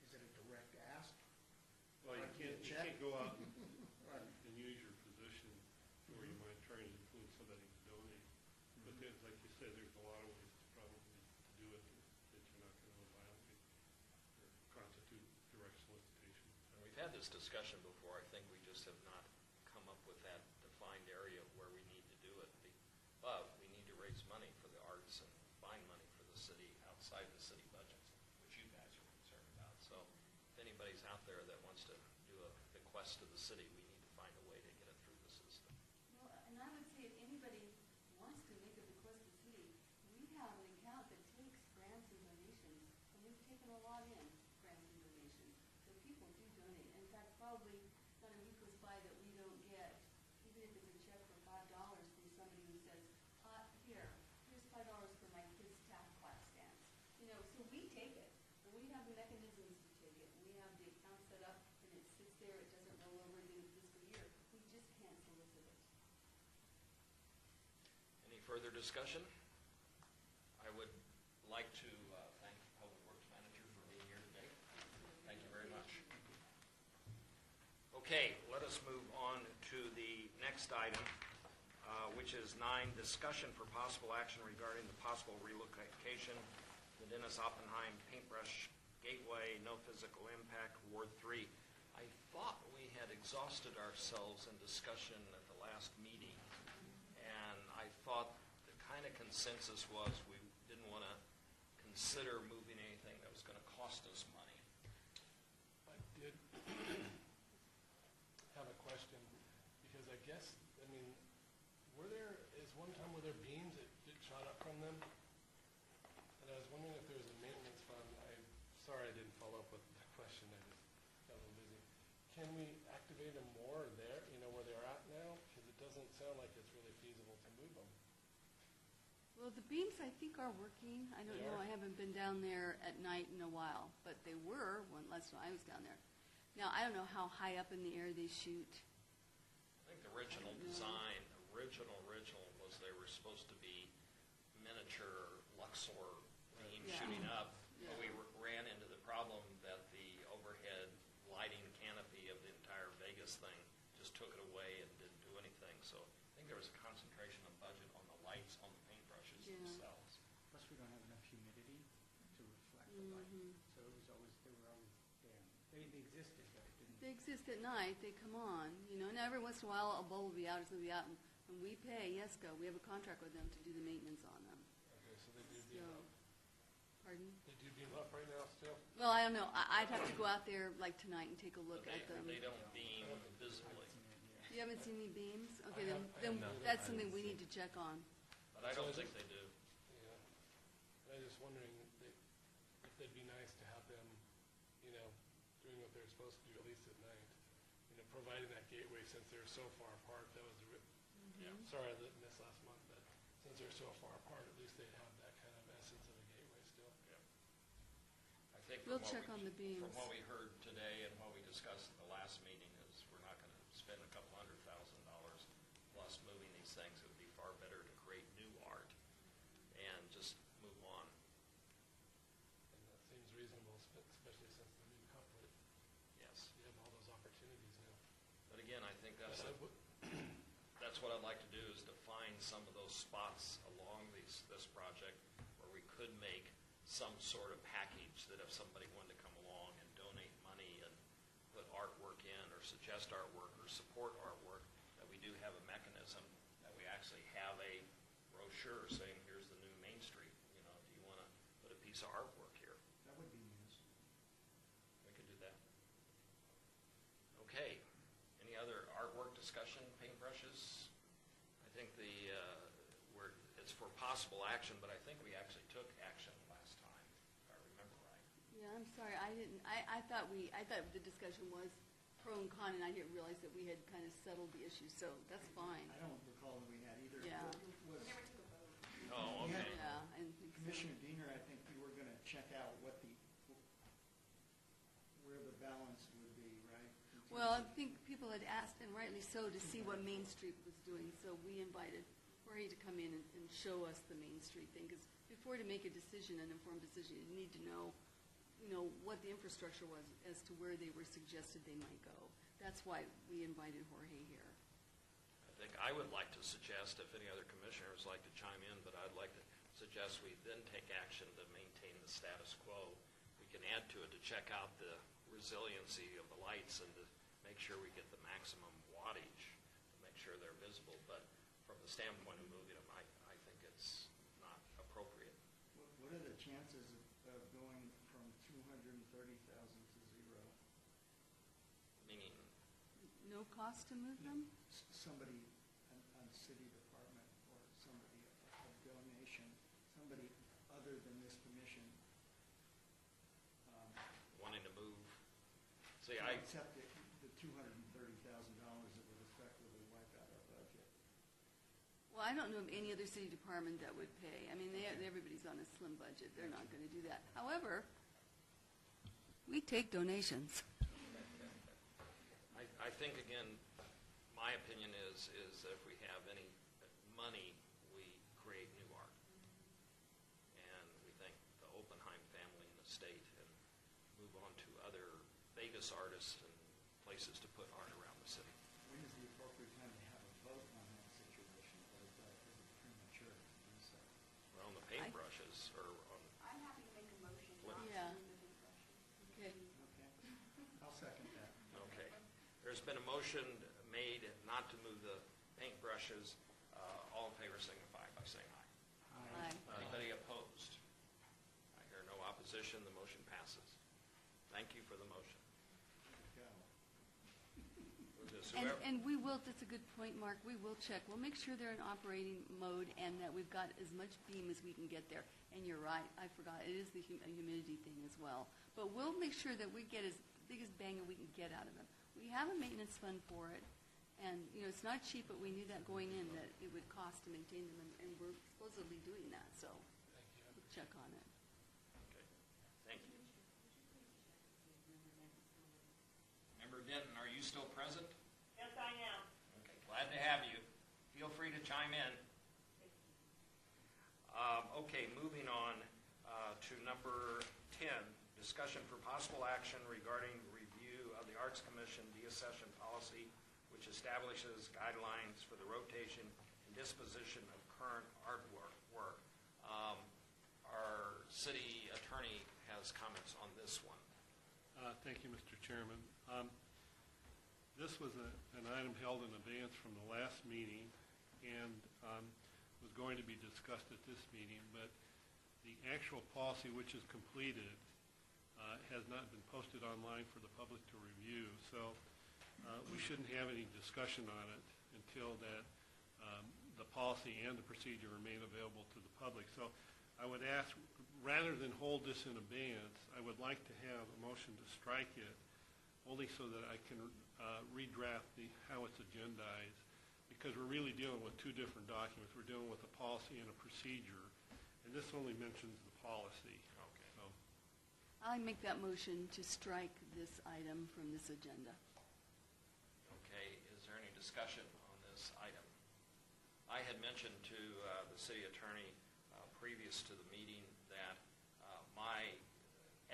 Is it a direct ask? Well, you Write me a can't check? go out and use your position where you might try and influence somebody to donate. But then, like you said, there's a lot of ways to probably do it that you're not going to violate or constitute direct solicitation. And we've had this discussion before. I think we just have not come up with that defined area where we need to do it. But we need to raise money for the arts and find money for the city outside the city budgets, which you guys are concerned about. So if anybody's out there that wants to do a bequest to the city, we need to find a way to get it through the system. Well, and I would say if anybody wants to make a bequest to the city, we have an account that takes grants and donations, and we've taken a lot in, grants and donations. So people do donate. In fact, probably not a week goes by that we don't get, even if it's a check for $5 from somebody who says, here's $5 for my kids' tap class dance. So we take it, and we have the mechanisms to take it. We have the account set up, and it sits there, it doesn't roll over into the fiscal year. We just can't solicit it. Any further discussion? I would like to thank the Public Works Manager for being here today. Thank you very much. Okay, let us move on to the next item, which is 9, discussion for possible action regarding the possible relocation of the Dennis Oppenheim Paintbrush Gateway, no physical impact, Ward 3. I thought we had exhausted ourselves in discussion at the last meeting, and I thought the kind of consensus was we didn't want to consider moving anything that was going to cost us money. I did have a question, because I guess, were there beams that shot up from them? And I was wondering if there was a maintenance fund. I'm sorry I didn't follow up with the question. I just got a little busy. Can we activate them more there, where they're at now? Because it doesn't sound like it's really feasible to move them. Well, the beams, I think, are working. I don't know. I haven't been down there at night in a while, but they were when last time I was down there. Now, I don't know how high up in the air they shoot. I think the original design, original was they were supposed to be miniature Luxor beams shooting up. Yeah. But we ran into the problem that the overhead lighting canopy of the entire Vegas thing just took it away and didn't do anything. So I think there was a concentration of budget on the lights on the paintbrushes themselves. Plus, we don't have enough humidity to reflect the light. So it was always, they were always damp. They existed, but it didn't. They exist at night. They come on. And every once in a while, a bulb will be out or something will be out. And we pay YESCO. We have a contract with them to do the maintenance on them. Okay, so they do beam up. Pardon? They do beam up right now still? Well, I don't know. I'd have to go out there like tonight and take a look at them. They don't beam visibly. You haven't seen any beams? Okay, I then have that's something we need to check on. But I don't think they do. Yeah. I was just wondering if they'd be nice to have them, doing what they're supposed to do, at least at night. Providing that gateway, since they're so far apart. That was sorry I missed last month, but since they're so far apart, at least they'd have that kind of essence of a gateway still. Yeah. I think We'll check on the beams. From what we heard today and what we discussed at the last meeting is we're not going to spend a couple $100,000 plus moving these things. It would be especially since the new couplet, Yes. you have all those opportunities now. But again, I think that's But I would- that's what I'd like to do, is to find some of those spots along this project where we could make some sort of package that if somebody wanted to come along and donate money and put artwork in or suggest artwork or support artwork, that we do have a mechanism that we actually have a brochure saying, here's the new Main Street. You know, do you want to put a piece of artwork here? That would be news. We could do that. Okay. Any other artwork discussion, paintbrushes? I think it's for possible action, but I think we actually took action last time, if I remember right. Yeah, I'm sorry, I thought the discussion was pro and con, and I didn't realize that we had kind of settled the issue, so that's fine. I don't recall that we had either. Yeah. Was- We never took a vote. Oh, okay. Yeah, I didn't think so. Commissioner Diener, I think you were going to check out where the balance would be, right? in terms Well, I of- think people had asked, and rightly so, to see what Main Street was doing, so we invited Jorge to come in and show us the Main Street thing, because before to make a decision, an informed decision, you need to know, what the infrastructure was as to where they were suggested they might go. That's why we invited Jorge here. I think I would like to suggest, if any other commissioners like to chime in, but I'd like to suggest we then take action to maintain the status quo. We can add to it to check out the resiliency of the lights and to make sure we get the maximum wattage, to make sure they're visible. But from the standpoint of moving them, I think it's not appropriate. What are the chances of going from 230,000 to zero? Meaning, No cost to move them? Somebody, a city department or somebody, a donation, somebody other than this commission. wanting to move. See, Except the $230,000 that would effectively wipe out our budget. Well, I don't know of any other city department that would pay. I mean, everybody's on a slim budget. They're not going to do that. However, we take donations. I think, again, my opinion is that if we have any money, we create new art. And we think the Oppenheim family and estate and move on to other Vegas artists and places to put art around the city. When is the appropriate time to have a vote on that situation, or is it premature to do so? Well, the paintbrushes are on, I'm happy to make a motion What- not to Yeah. remove the paintbrushes. Okay. Okay, I'll second that. okay. There's been a motion made not to move the paintbrushes. All in favor signify by saying aye. Aye. Anybody opposed? I hear no opposition, the motion passes. Thank you for the motion. Go. We'll just- And, whoever- and we will, that's a good point, Mark, we will check. We'll make sure they're in operating mode and that we've got as much beam as we can get there. And you're right, I forgot, it is the humidity thing as well. But we'll make sure that we get as big as bang we can get out of them. We have a maintenance fund for it, and, it's not cheap, but we knew that going in, that it would cost to maintain them, and we're supposedly doing that, so Thank you. I we'll check on it. Okay, thank you. Member Denton, are you still present? Yes, I am. Okay, glad to have you. Feel free to chime in. Okay, moving on to number 10, discussion for possible action regarding review of the Arts Commission deaccession policy, which establishes guidelines for the rotation and disposition of current artwork. Our city attorney has comments on this one. Thank you, Mr. Chairman. This was an item held in abeyance from the last meeting and was going to be discussed at this meeting, but the actual policy, which is completed, has not been posted online for the public to review. So we shouldn't have any discussion on it until that the policy and the procedure remain available to the public. So I would ask, rather than hold this in abeyance, I would like to have a motion to strike it, only so that I can redraft how it's agendized, because we're really dealing with two different documents. We're dealing with a policy and a procedure, and this only mentions the policy. Okay. So, I make that motion to strike this item from this agenda. Okay, is there any discussion on this item? I had mentioned to the city attorney previous to the meeting that my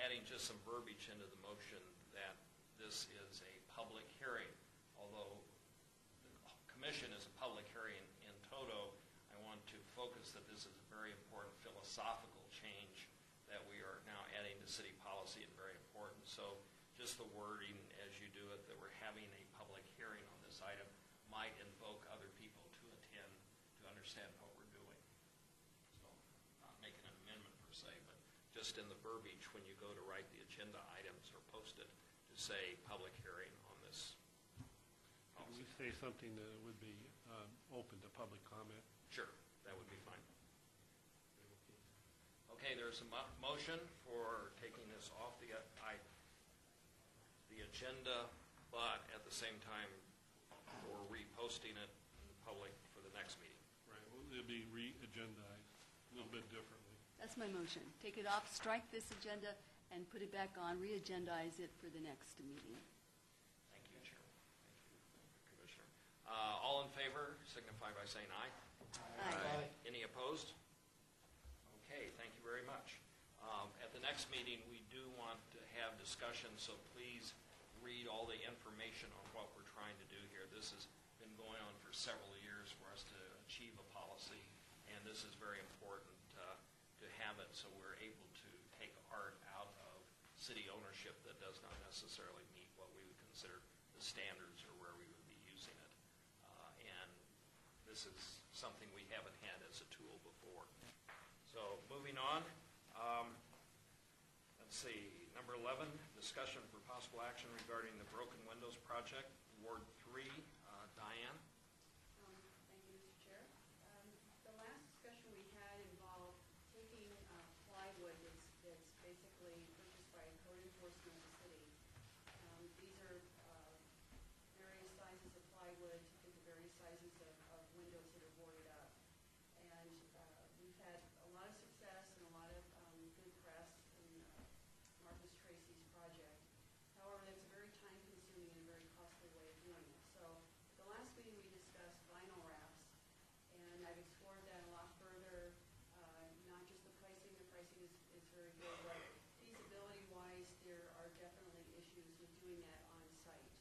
adding just some verbiage into the motion that this is a public hearing. Although the commission is a public hearing in toto, I want to focus that this is a very important philosophical change that we are now adding to city policy, and very important. So just the wording as you do it, that we're having a public hearing on this item, might invoke other people to attend to understand what we're doing. So not making an amendment per se, but just in the verbiage when you go to write the agenda items or post it, to say public hearing on this Could we policy. say something that would be open to public comment? Sure, that would be fine. Okay, there's a motion for taking this off the agenda, but at the same time, for reposting it in public for the next meeting. Right, well, it'll be re-agendized a little bit differently. That's my motion. Take it off, strike this agenda, and put it back on, re-agendize it for the next meeting. Thank you, Chair. Thank you, Commissioner. All in favor, signify by saying aye. Aye. Any opposed? Okay, thank you very much. At the next meeting, we do want to have discussion, so please read all the information on what we're trying to do here. This has been going on for several years for us to achieve a policy, and this is very important to have it so we're able to take art out of city ownership that does not necessarily meet what we would consider the standards or where we would be using it. And this is something we haven't had as a tool before. So moving on, let's see, number 11, discussion for possible action regarding the Broken Windows Project, Ward 3. Diane? Thank you, Mr. Chair. The last discussion we had involved taking plywood that's basically purchased by code enforcement of the city. These are various sizes of plywood, various sizes of windows that are boarded up. And we've had a lot of success and a lot of good press in Marcus Tracy's project. However, that's a very time-consuming and a very costly way of doing it. So at the last meeting, we discussed vinyl wraps, and I've explored that a lot further, not just the pricing. The pricing is very good, but feasibility-wise, there are definitely issues with doing that on site.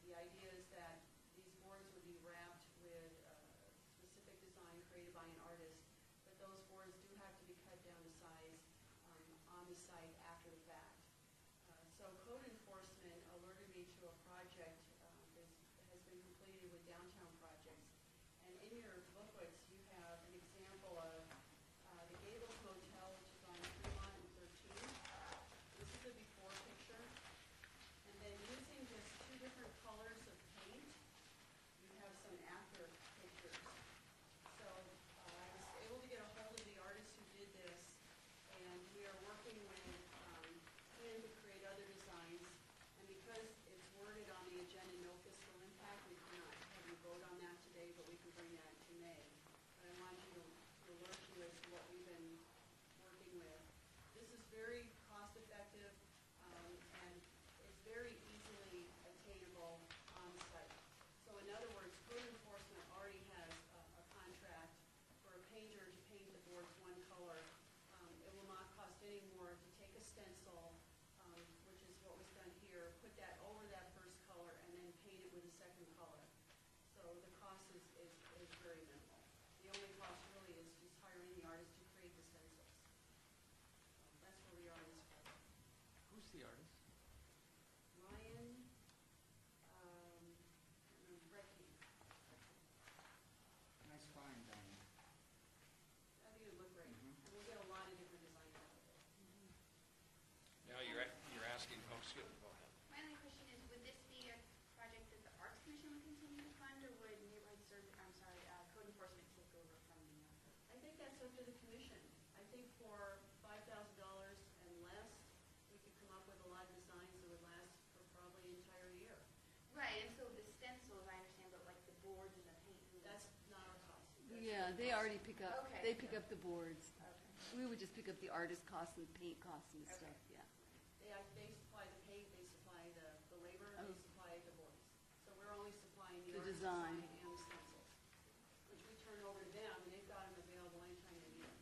The idea is that these boards would be wrapped with specific design created by an artist, but those boards do have to be cut down to size on the site after the fact. So code enforcement alerted me to a project that has been completed with downtown projects. And in your booklets, you have an example of the Gables Motel, which is on Fremont and 13. This is a before picture. And then using just two different colors of paint, you have some after pictures. So I was able to get a hold of the artist who did this, and we are working with him to create other designs. And because it's worded on the agenda, no fiscal impact, we cannot have you vote on that today, but we can bring that to May. But I want you to alert you as to what we've been working with. This is very cost-effective, and it's very easily attainable on site. So in other words, code enforcement already has a contract for a painter to paint the boards one color. It will not cost any more to take a stencil, which is what was done here, put that over that first color, and then paint it with a second color. So the cost is very minimal. The only cost really is just hiring the artist to create the stencils. That's where we are in this project. Who's the artist? Ryan, Brett King. Nice find, Diane. I think it would look great. And we'll get a lot of different designs out of it. Now you're asking, oh, excuse me, go ahead. My only question is, would this be a project that the Arts Commission would continue to fund, or would code enforcement take over from the effort? I think that's up to the commission. I think for $5,000 and less, we could come up with a lot of designs that would last for probably an entire year. Right, and so the stencils, I understand, but like the boards and the paint. That's not our cost. Yeah, they already pick up, Okay. they pick up the boards. Okay. We would just pick up the artist costs and paint costs and Okay. stuff, yeah. They supply the paint, they supply the labor, Oh. they supply the boards. So we're only supplying the The artist design. and the stencils, which we turn over to them, and they've got them available anytime they need them.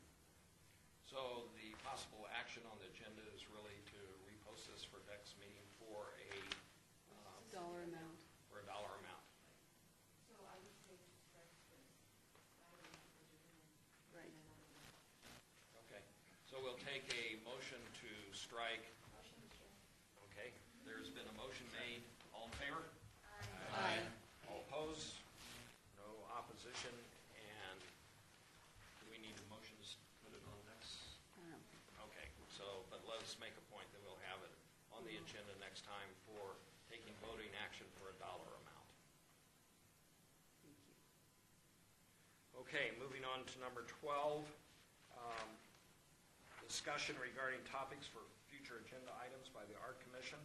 So the possibility possible action on the agenda is really to repost this for next meeting for a Dollar amount. for a dollar amount. So I would say to strike this item that we're doing. Right. Okay, so we'll take a motion to strike. Motion, Chair. Okay, there's been a motion made. All in favor? Aye. All opposed? No opposition, and do we need a motion to put it on next? I don't think. Okay, so, but let us make a point that we'll have it on the agenda next time for taking voting action for a dollar amount. Thank you. Okay, moving on to number 12, discussion regarding topics for future agenda items by the Art Commission.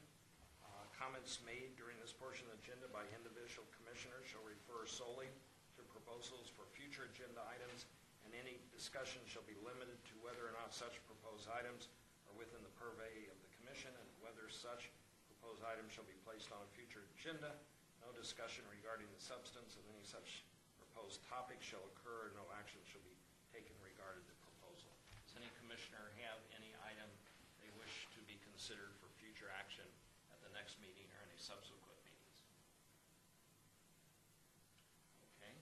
Comments made during this portion of the agenda by individual commissioners shall refer solely to proposals for future agenda items, and any discussion shall be limited to whether or not such proposed items are within the purvey of the commission and whether such proposed items shall be placed on a future agenda. No discussion regarding the substance of any such proposed topic shall occur, and no action shall be taken regarding the proposal. Does any commissioner have any item they wish to be considered for future action at the next meeting or any subsequent meetings? Okay.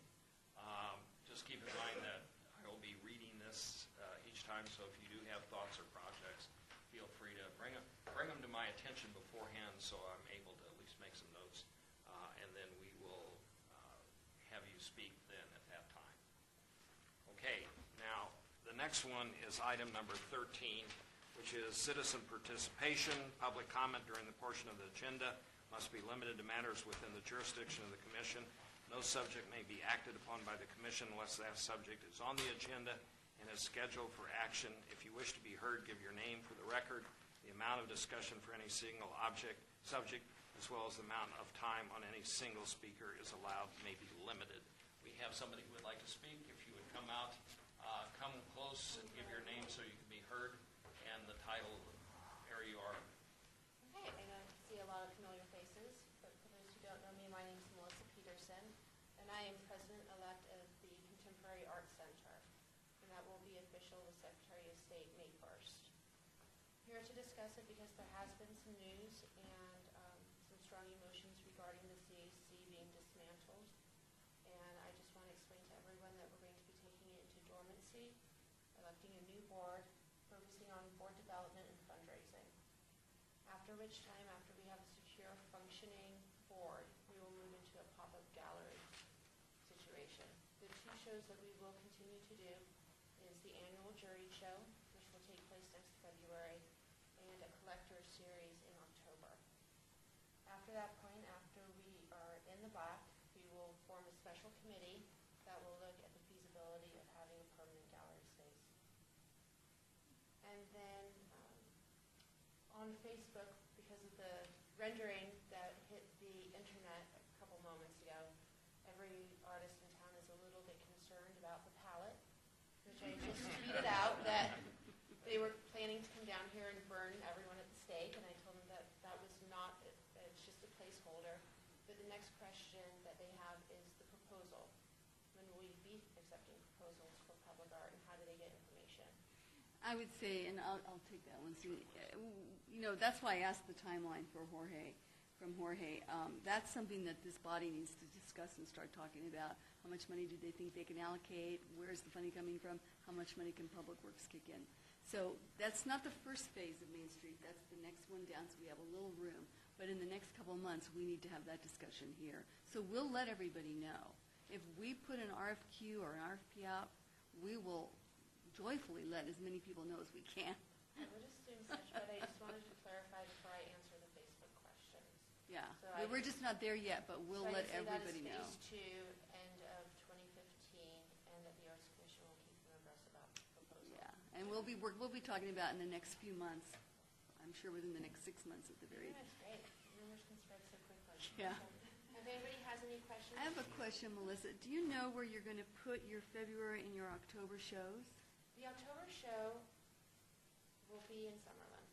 Just keep in mind that I will be reading this each time, so if you do have thoughts or projects, feel free to bring them to my attention beforehand so I'm able to at least make some notes, and then we will have you speak then at that time. Okay, now the next one is item number 13, which is citizen participation. Public comment during the portion of the agenda must be limited to matters within the jurisdiction of the commission. No subject may be acted upon by the commission unless that subject is on the agenda and is scheduled for action. If you wish to be heard, give your name for the record. The amount of discussion for any single subject, as well as the amount of time on any single speaker is allowed, may be limited. We have somebody who would like to speak. If you would come out, come close and give your name so you can be heard and the title of the area you are. Okay, I don't see a lot of familiar faces, but for those who don't know me, my name is Melissa Peterson, and I am President-elect of the Contemporary Arts Center, and that will be official with Secretary of State May 1st. Here to discuss it because there has been some news and some strong emotions regarding the CAC being dismantled, and I just want to explain to everyone that we're going to be taking it into dormancy, electing a new board, focusing on board development and fundraising. After which time, after we have a secure, functioning board, we will move into a pop-up gallery situation. The two shows that we will continue to do is the annual jury show, which will take place next February, and a collector's series in October. After that point, after we are in the black, we will form a special committee that will look at the feasibility of having a permanent gallery space. And then on Facebook, because of the rendering that hit the internet a couple moments ago, every artist in town is a little bit concerned about the palette, which I just tweeted out that they were planning to come down here and burn everyone at the stake, and I told them that that was not, it's just a placeholder. But the next question that they have is the proposal. When will you be accepting proposals for public art, and how do they get information? I would say, and I'll take that one, Sue. You know, that's why I asked the timeline for Jorge. That's something that this body needs to discuss and start talking about. How much money do they think they can allocate? Where's the money coming from? How much money can Public Works kick in? So that's not the first phase of Main Street. That's the next one down, so we have a little room. But in the next couple of months, we need to have that discussion here. So we'll let everybody know. If we put an RFQ or an RFP out, we will joyfully let as many people know as we can. I would assume such, but I just wanted to clarify before I answer the Facebook questions. Yeah, So we're just not there yet, but we'll so I let can say everybody know. That is phase 2, end of 2015, and that the Arts Commission will keep them abreast about the proposal. Yeah, and we'll be talking about in the next few months. I'm sure within the next 6 months at the very. That's great. Rumors can spread so quickly. Yeah. If anybody has any questions. I have a question, Melissa. Do you know where you're going to put your February and your October shows? The October show will be in Summerlin.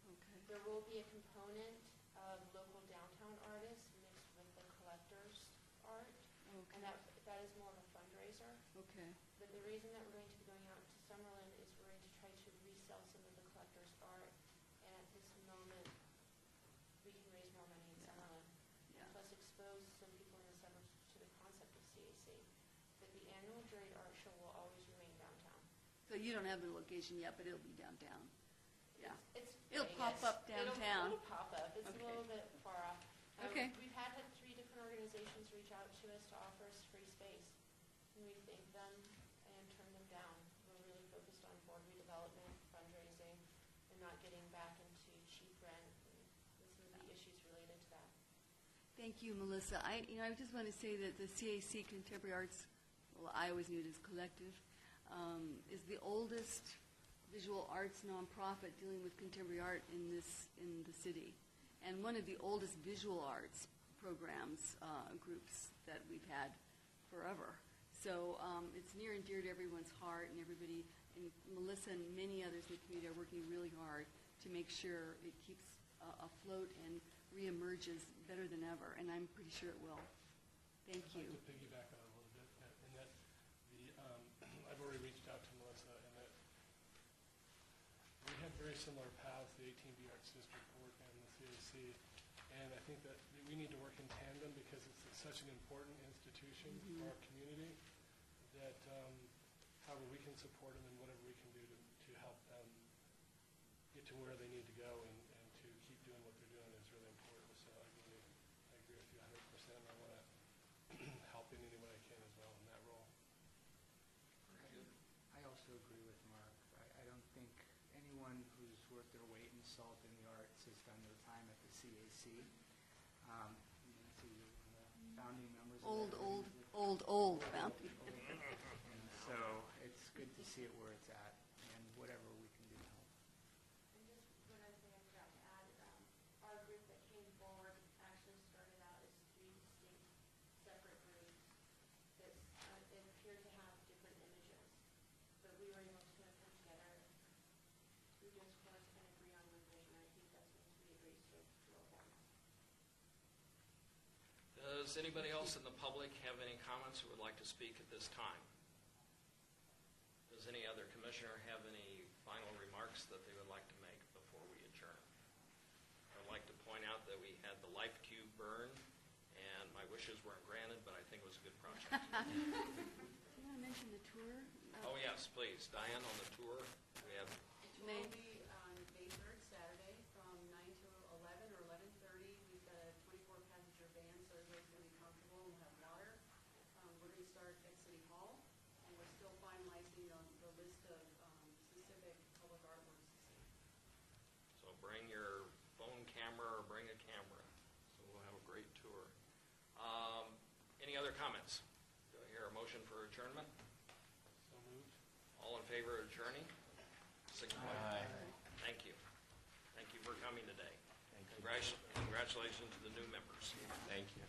Okay. There will be a component of local downtown artists mixed with the collector's art, Okay. and that is more of a fundraiser. Okay. But the reason that we're going to be going out to Summerlin is we're going to try to resell some of the CAC. But the annual Juried Art Show will always remain downtown. So you don't have the location yet, but it'll be downtown. Yeah. It'll Vegas. pop up downtown. It'll pop up. It's Okay. a little bit far off. Okay. We've had 3 different organizations reach out to us to offer us free space. And we thanked them and turned them down. We're really focused on board redevelopment, fundraising, and not getting back into cheap rent and some of the issues related to that. Thank you, Melissa. I just want to say that the CAC Contemporary Arts, well, I always knew it as Collective, is the oldest visual arts nonprofit dealing with contemporary art in the city, and one of the oldest visual arts programs groups that we've had forever. So it's near and dear to everyone's heart, and everybody, and Melissa and many others in the community are working really hard to make sure it keeps afloat and reemerges better than ever, and I'm pretty sure it will. Thank you. I'd like to piggyback on it a little bit, in that I've already reached out to Melissa, and that we have very similar paths, the 18B Arts District Board and the CAC, and I think that we need to work in tandem because it's such an important institution for our community that however we can support them and whatever we can do to help them get to where they need to go and to keep doing what they're doing is really important. So I agree with you 100%. I want to help in any way I can as well in that role. I also agree with Mark. I don't think anyone who's worth their weight in salt in the arts has done their time at the CAC. Nancy, you're one of the founding members. Old founding. And so it's good to see it where it's at, and whatever we can do to help. And just one other thing I forgot to add, our group that came forward actually started out as 3 distinct separate groups that it appeared to have different images, but we were able to kind of come together through discourse and agree on one vision. I think that's going to be a great strength to our board. Does anybody else in the public have any comments who would like to speak at this time? Does any other commissioner have any final remarks that they would like to make before we adjourn? I'd like to point out that we had the Life Cube burn, and my wishes weren't granted, but I think it was a good project. Do you want to mention the tour? Oh, yes, please. Diane, on the tour, we have It will be on May 3rd, Saturday, from 9 to 11 or 11:30. We've got a 24-passenger van, so everybody's going to be comfortable, and we'll have water. We're going to start at City Hall, and we're still finalizing the list of specific public artworks to see. So bring your phone camera or bring a camera. So we'll have a great tour. Any other comments? Do I hear a motion for adjournment? So moved. All in favor of adjourning? Signify. Aye. Thank you. Thank you for coming today. Thank you. Congratulations to the new members. Thank you.